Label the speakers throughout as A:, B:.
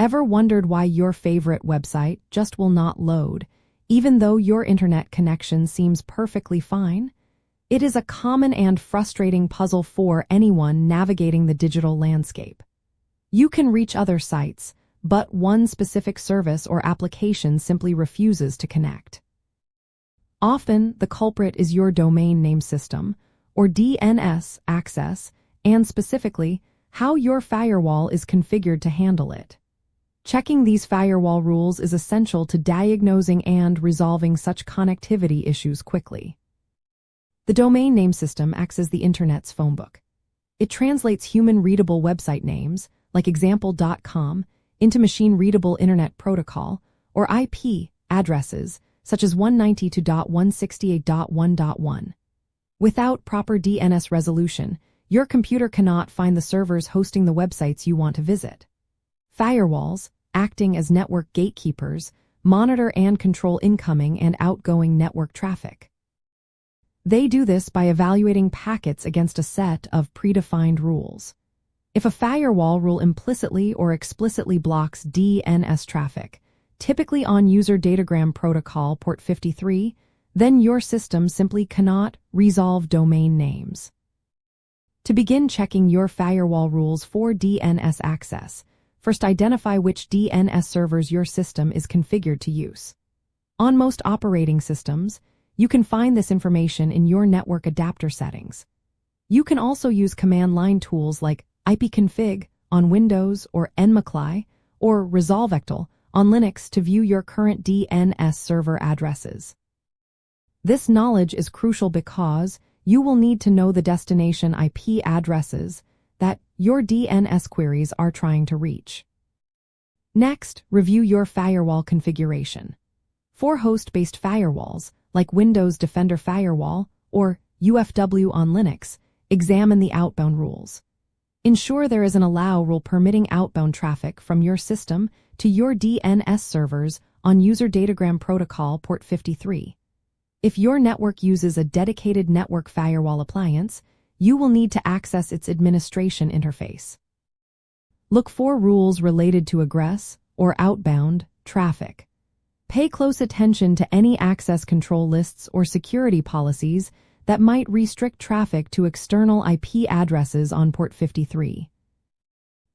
A: Ever wondered why your favorite website just will not load, even though your internet connection seems perfectly fine? It is a common and frustrating puzzle for anyone navigating the digital landscape. You can reach other sites, but one specific service or application simply refuses to connect. Often, the culprit is your domain name system, or DNS, access, and specifically, how your firewall is configured to handle it. Checking these firewall rules is essential to diagnosing and resolving such connectivity issues quickly. The domain name system acts as the Internet's phone book. It translates human-readable website names, like example.com, into machine-readable Internet Protocol, or IP, addresses, such as 192.168.1.1. Without proper DNS resolution, your computer cannot find the servers hosting the websites you want to visit. Firewalls, acting as network gatekeepers, monitor and control incoming and outgoing network traffic. They do this by evaluating packets against a set of predefined rules. If a firewall rule implicitly or explicitly blocks DNS traffic, typically on user datagram protocol port 53, then your system simply cannot resolve domain names. To begin checking your firewall rules for DNS access, first identify which DNS servers your system is configured to use. On most operating systems, you can find this information in your network adapter settings. You can also use command line tools like ipconfig on Windows or nmcli or resolvectl on Linux to view your current DNS server addresses. This knowledge is crucial because you will need to know the destination IP addresses that your DNS queries are trying to reach. Next, review your firewall configuration. For host-based firewalls, like Windows Defender Firewall or UFW on Linux, examine the outbound rules. Ensure there is an allow rule permitting outbound traffic from your system to your DNS servers on user datagram protocol port 53. If your network uses a dedicated network firewall appliance, you will need to access its administration interface. Look for rules related to egress or outbound traffic. Pay close attention to any access control lists or security policies that might restrict traffic to external IP addresses on port 53.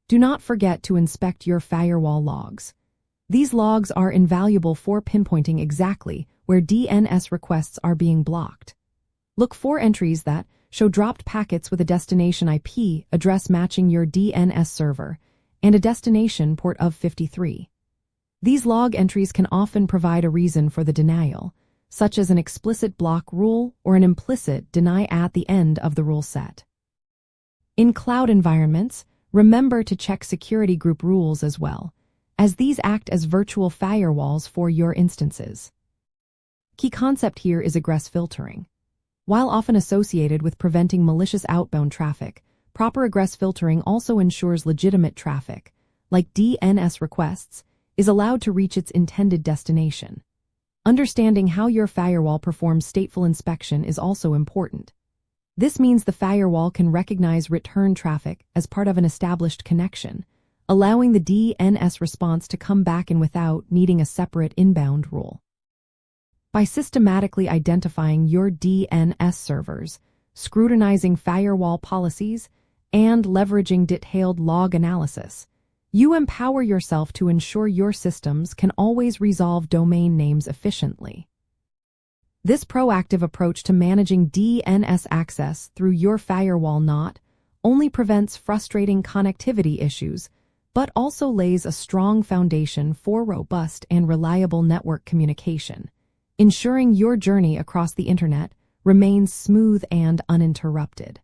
A: Do not forget to inspect your firewall logs. These logs are invaluable for pinpointing exactly where DNS requests are being blocked. Look for entries that show dropped packets with a destination IP address matching your DNS server and a destination port of 53. These log entries can often provide a reason for the denial, such as an explicit block rule or an implicit deny at the end of the rule set. In cloud environments, remember to check security group rules as well, as these act as virtual firewalls for your instances. Key concept here is egress filtering. While often associated with preventing malicious outbound traffic, proper egress filtering also ensures legitimate traffic, like DNS requests, is allowed to reach its intended destination. Understanding how your firewall performs stateful inspection is also important. This means the firewall can recognize return traffic as part of an established connection, allowing the DNS response to come back in without needing a separate inbound rule. By systematically identifying your DNS servers, scrutinizing firewall policies, and leveraging detailed log analysis, you empower yourself to ensure your systems can always resolve domain names efficiently. This proactive approach to managing DNS access through your firewall not only prevents frustrating connectivity issues, but also lays a strong foundation for robust and reliable network communication, ensuring your journey across the internet remains smooth and uninterrupted.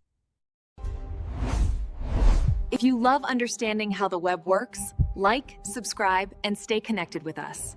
B: If you love understanding how the web works, like, subscribe, and stay connected with us.